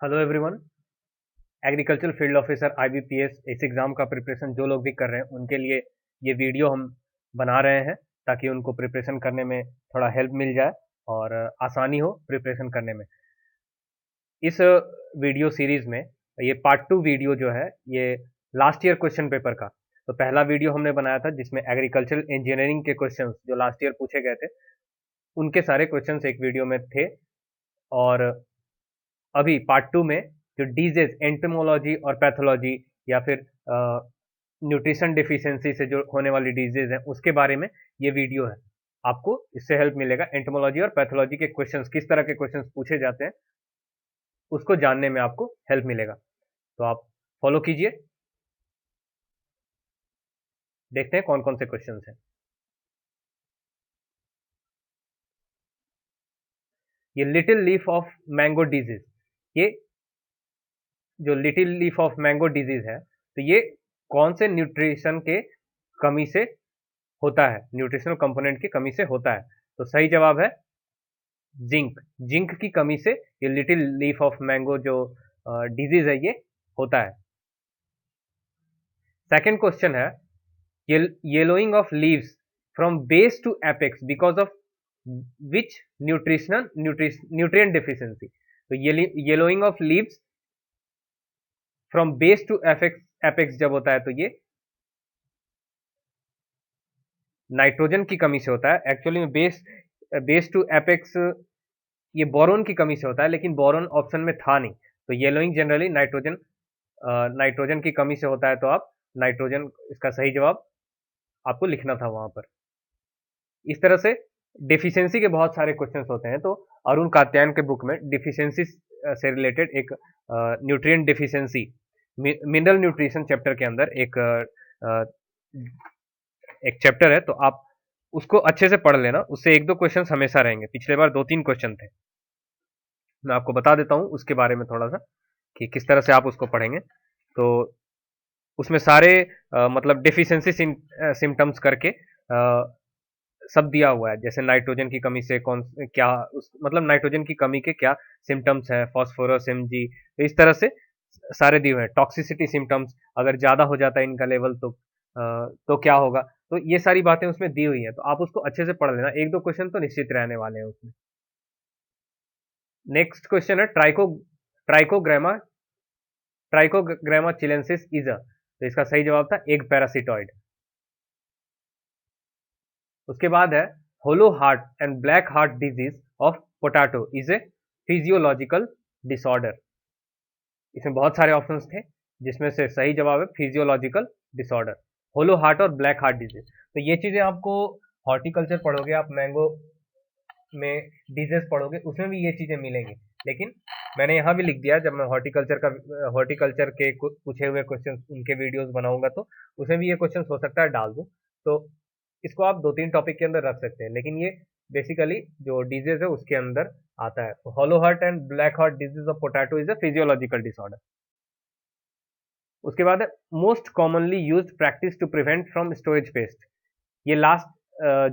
Hello everyone. Agriculture field officer IBPS इस exam का preparation जो लोग भी कर रहे हैं उनके लिए ये वीडियो हम बना रहे हैं ताकि उनको प्रिपरेशन करने में थोड़ा हेल्प मिल जाए और आसानी हो प्रिपरेशन करने में। इस वीडियो सीरीज़ में ये पार्ट 2 वीडियो जो है ये लास्ट ईयर क्वेश्चन पेपर का। तो पहला वीडियो हमने बनाया था जिसमें एग्रीकल्चरल इंजीनियरिंग के क्वेश्चंस जो लास्ट ईयर पूछे गए थे उनके सारे क्वेश्चंस एक वीडियो में थे। और अभी पार्ट 2 में जो डिजीज एंटोमोलॉजी और पैथोलॉजी या फिर न्यूट्रिशन डिफिशियंसी से जो होने वाली डिजीज है उसके बारे में ये वीडियो है। आपको इससे हेल्प मिलेगा। एंटोमोलॉजी और पैथोलॉजी के क्वेश्चंस किस तरह के क्वेश्चंस पूछे जाते हैं उसको जानने में आपको हेल्प मिलेगा। तो आप फॉलो कीजिए, देखते हैं कौन कौन से क्वेश्चंस हैं। ये little leaf of mango disease, ये जो little leaf of mango disease है तो ये कौन से न्यूट्रिशन के कमी से होता है, न्यूट्रिशनल कंपोनेंट की कमी से होता है। तो सही जवाब है जिंक। जिंक की कमी से ये लिटिल लीफ ऑफ मैंगो जो डिजीज है ये होता है। सेकंड क्वेश्चन है yellowing of leaves from base to apex because of which nutrient deficiency. तो yellowing of leaves from base to apex जब होता है तो ये नाइट्रोजन की कमी से होता है। एक्चुअली में बेस टू एपेक्स ये बोरोन की कमी से होता है, लेकिन बोरोन ऑप्शन में था नहीं। तो येलोइंग जनरली नाइट्रोजन की कमी से होता है। तो आप नाइट्रोजन इसका सही जवाब आपको लिखना था वहां पर। इस तरह से डिफिशियंसी के बहुत सारे क्वेश्चंस होते हैं। तो अरुण कात्यायन के बुक में डिफिशियंसी से रिलेटेड एक nutrient deficiency mineral nutrition chapter के अंदर एक चैप्टर है। तो आप उसको अच्छे से पढ़ लेना, उससे एक दो क्वेश्चन हमेशा रहेंगे। पिछले बार 2-3 क्वेश्चन थे, मैं आपको बता देता हूँ उसके बारे में थोड़ा सा कि किस तरह से आप उसको पढ़ेंगे। तो उसमें सारे मतलब डेफिशिएंसी सिम्टम्स करके सब दिया हुआ है। जैसे नाइट्रोजन की कमी से कौन क्या मतलब नाइट्रोजन की कमी के क्या सिम्टम्स हैं, फॉस्फोरस एमजी, तो इस तरह से सारे दिए हुए हैं। टॉक्सिसिटी सिम्टम्स, अगर ज़्यादा हो जाता है इनका लेवल तो क्या होगा। तो ये सारी बातें उसमें दी हुई हैं, तो आप उसको अच्छे से पढ़ लेना। एक दो क्वेश्चन तो निश्चित रहने वाले हैं उसमें। नेक्स्ट क्वेश्चन है ट्राइकोग्रामा ट्राइकोग्रामा चिलेंसिस इज अ। तो इसका सही जवाब था एग पैरासिटॉइड। उसके बाद है hollow heart and black heart disease of potato is a physiological disorder. इसमें बहुत सारे ऑप्शंस थे जिसमें से सही जवाब है फिजियोलॉजिकल डिसऑर्डर, होलो हार्ट और ब्लैक हार्ट डिजीज। तो ये चीजें आपको हॉर्टिकल्चर पढ़ोगे, आप मैंगो में डिजीज पढ़ोगे उसमें भी ये चीजें मिलेंगी। लेकिन मैंने यहाँ भी लिख दिया, जब मैं हॉर्टिकल्चर के पूछे हुए क्वेश्चन उनके वीडियोस बनाऊंगा तो उसमें भी ये क्वेश्चन हो सकता है डाल दूं। तो इसको आप 2-3 टॉपिक के अंदर रख सकते हैं, लेकिन ये बेसिकली जो डिजीज है उसके अंदर आता है। Hollow heart and black heart disease of potato is a physiological disorder. उसके बाद most commonly used practice to prevent from storage pest. ये लास्ट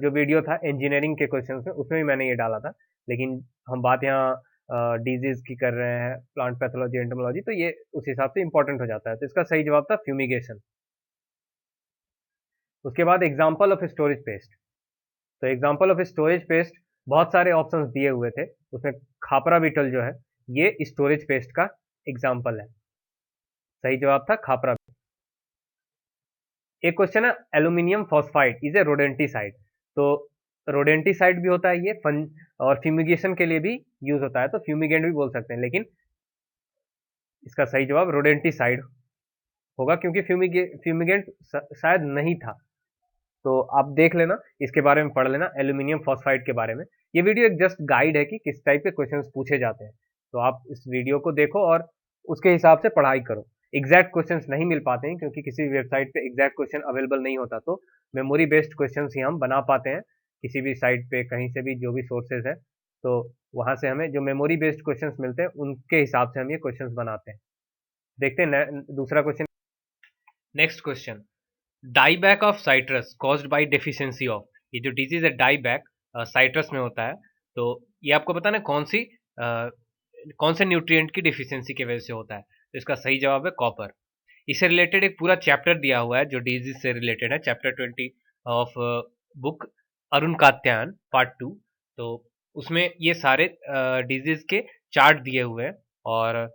जो वीडियो था इंजीनियरिंग के क्वेश्चंस में उसमें भी मैंने ये डाला था, लेकिन हम बात यहाँ डिजीज की कर रहे हैं, प्लांट पैथोलॉजी एंटोमोलॉजी, तो ये उस हिसाब से इंपॉर्टेंट हो जाता है। तो इसका सही जवाब था फ्यूमिगेशन। उसके बाद एग्जाम्पल ऑफ स्टोरेज पेस्ट। तो एग्जाम्पल ऑफ स्टोरेज पेस्ट बहुत सारे ऑप्शंस दिए हुए थे, उसमें खापरा बीटल जो है ये स्टोरेज पेस्ट का एग्जाम्पल है। सही जवाब था खापरा। एक क्वेश्चन है aluminium phosphide is a rodenticide. तो रोडेंटिसाइड भी होता है ये और फ्यूमिगेशन के लिए भी यूज होता है, तो फ्यूमिगेंट भी बोल सकते हैं, लेकिन इसका सही जवाब रोडेंटिसाइड होगा क्योंकि फ्यूमिगेंट शायद नहीं था। तो आप देख लेना, इसके बारे में पढ़ लेना एल्यूमिनियम फॉस्फाइड के बारे में। ये वीडियो एक जस्ट गाइड है कि किस टाइप के क्वेश्चंस पूछे जाते हैं। तो आप इस वीडियो को देखो और उसके हिसाब से पढ़ाई करो। एग्जैक्ट क्वेश्चंस नहीं मिल पाते हैं क्योंकि किसी भी वेबसाइट पे एग्जैक्ट क्वेश्चन अवेलेबल नहीं होता, तो मेमोरी बेस्ड क्वेश्चंस ही हम बना पाते हैं किसी भी साइट पे, कहीं से भी, जो भी सोर्सेज है। तो वहां से हमें जो मेमोरी बेस्ड क्वेश्चंस मिलते हैं उनके हिसाब से हम ये क्वेश्चंस बनाते हैं। देखते हैं दूसरा question. Next question, dieback of citrus caused by deficiency of. ये जो डिजीज है डाईबैक साइट्रस में होता है। तो ये आपको बताना कौन सी कौन से न्यूट्रिएंट की डिफिशियंसी की वजह से होता है? तो इसका सही जवाब है कॉपर। इससे रिलेटेड एक पूरा चैप्टर दिया हुआ है जो डिजीज से रिलेटेड है, chapter 20 of book Arun Katyayan part 2। तो उसमें ये सारे डिजीज के चार्ट दिए हुए हैं, और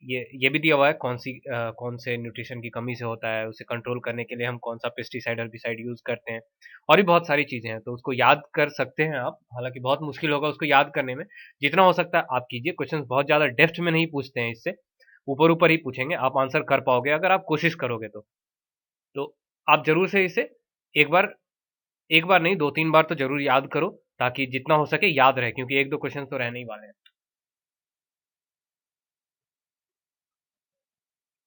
ये भी दिया हुआ है कौन से न्यूट्रिशन की कमी से होता है, उसे कंट्रोल करने के लिए हम कौन सा पेस्टिसाइड हर्बिसाइड यूज करते हैं, और भी बहुत सारी चीजें हैं। तो उसको याद कर सकते हैं आप, हालांकि बहुत मुश्किल होगा उसको याद करने में। जितना हो सकता है आप कीजिए, क्वेश्चंस बहुत ज्यादा डेप्थ में नहीं पूछते हैं, इससे ऊपर ऊपर ही पूछेंगे, आप आंसर कर पाओगे अगर आप कोशिश करोगे तो आप जरूर से इसे एक बार नहीं 2-3 बार तो जरूर याद करो, ताकि जितना हो सके याद रहे, क्योंकि 1-2 क्वेश्चन तो रहने ही वाले हैं।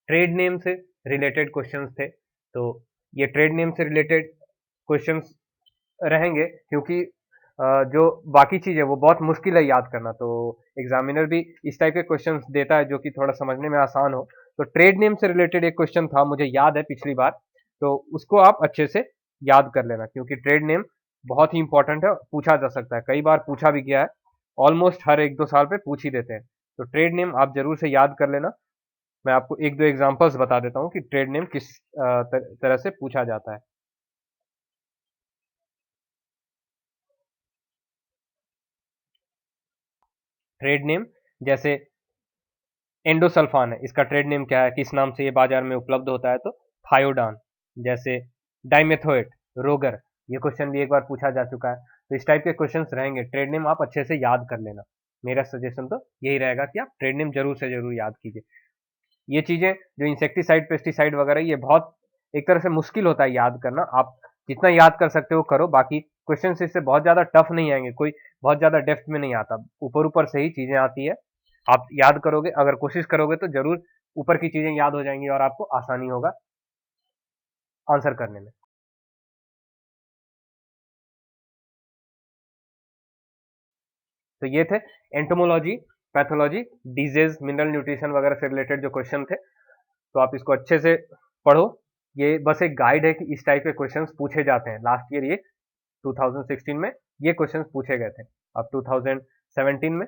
ट्रेड नेम से रिलेटेड क्वेश्चंस थे, तो ये ट्रेड नेम से रिलेटेड क्वेश्चंस रहेंगे, क्योंकि जो बाकी चीज़ है वो बहुत मुश्किल है याद करना। तो एग्जामिनर भी इस टाइप के क्वेश्चंस देता है जो कि थोड़ा समझने में आसान हो। तो ट्रेड नेम से रिलेटेड एक क्वेश्चन था, मुझे याद है पिछली बार, तो उसको आप अच्छे से याद कर लेना, क्योंकि ट्रेड नेम बहुत ही इंपॉर्टेंट है, पूछा जा सकता है, कई बार पूछा भी गया है, ऑलमोस्ट हर 1-2 साल पे पूछ ही देते हैं। तो ट्रेड नेम आप जरूर से याद कर लेना। मैं आपको 1-2 एग्जांपल्स बता देता हूँ कि ट्रेड नेम किस तरह से पूछा जाता है। ट्रेड नेम जैसे एंडोसल्फान है, इसका ट्रेड नेम क्या है, किस नाम से ये बाजार में उपलब्ध होता है? तो थायोडान। जैसे डाइमेथोएट, रोगर, ये क्वेश्चन भी एक बार पूछा जा चुका है। तो इस टाइप के क्वेश्चंस रहेंगे, ट्रेड नेम आप अच्छे से याद कर लेना। मेरा सजेशन तो यही रहेगा कि आप ट्रेड नेम जरूर से जरूर याद कीजिए। ये चीजें जो इंसेक्टिसाइड पेस्टिसाइड वगैरह, ये बहुत एक तरह से मुश्किल होता है याद करना। आप जितना याद कर सकते हो करो, बाकी क्वेश्चन इससे बहुत ज्यादा टफ नहीं आएंगे, कोई बहुत ज्यादा डेप्थ में नहीं आता, ऊपर ऊपर से ही चीजें आती है। आप याद करोगे, अगर कोशिश करोगे तो जरूर ऊपर की चीजें याद हो जाएंगी और आपको आसानी होगा आंसर करने में। तो ये थे entomology, pathology, disease, mineral nutrition वगैरह से रिलेटेड जो क्वेश्चन थे। तो आप इसको अच्छे से पढ़ो। ये बस एक गाइड है कि इस टाइप के क्वेश्चंस पूछे जाते हैं। लास्ट ईयर ये 2016 में ये क्वेश्चंस पूछे गए थे। अब 2017 में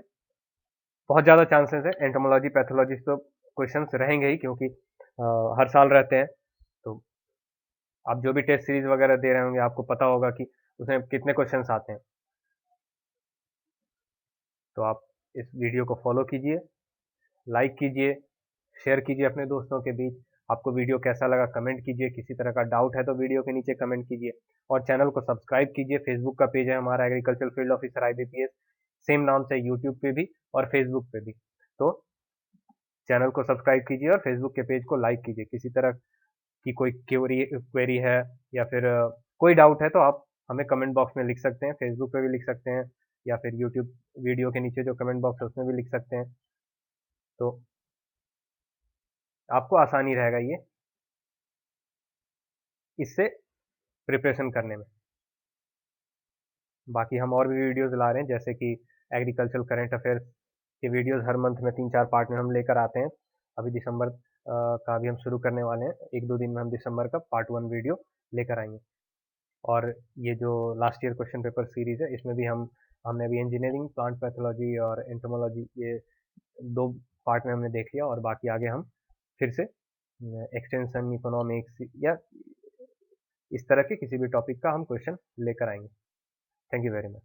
बहुत ज़्यादा चांसेस है एंटोमोलॉजी पैथोलॉजी तो क्वेश्चंस रहेंगे ही, क्योंकि हर साल रहते हैं। तो आप जो भी टेस्ट सीरीज वगैरह दे रहे होंगे, आपको पता होगा कि उसमें कितने क्वेश्चंस आते हैं। तो आप इस वीडियो को फॉलो कीजिए, लाइक कीजिए, शेयर कीजिए अपने दोस्तों के बीच। आपको वीडियो कैसा लगा कमेंट कीजिए, किसी तरह का डाउट है तो वीडियो के नीचे कमेंट कीजिए, और चैनल को सब्सक्राइब कीजिए। फेसबुक का पेज है हमारा, agriculture field officer IBPS, same नाम से यूट्यूब पे भी और फेसबुक पे भी। तो चैनल को सब्सक्राइब कीजिए और फेसबुक के पेज को लाइक कीजिए। किसी तरह की कोई क्वेरी है या फिर कोई डाउट है तो आप हमें कमेंट बॉक्स में लिख सकते हैं, फेसबुक पे भी लिख सकते हैं, या फिर यूट्यूब वीडियो के नीचे जो कमेंट बॉक्स है उसमें भी लिख सकते हैं। तो आपको आसानी रहेगा ये इससे प्रिपरेशन करने में। बाकी हम और भी वीडियोस ला रहे हैं, जैसे कि एग्रीकल्चरल करंट अफेयर्स के वीडियोस हर मंथ में 3-4 पार्ट में हम लेकर आते हैं। अभी दिसंबर का भी हम शुरू करने वाले हैं, 1-2 दिन में हम दिसंबर का पार्ट 1 वीडियो लेकर आएंगे। और ये जो last year question paper series है, इसमें भी हमने अभी इंजीनियरिंग, प्लांट पैथोलॉजी और एंटोमोलॉजी, ये 2 पार्ट में हमने देख लिया, और बाकी आगे हम फिर से एक्सटेंशन, इकोनॉमिक्स या इस तरह के किसी भी टॉपिक का हम क्वेश्चन लेकर आएंगे। Thank you very much.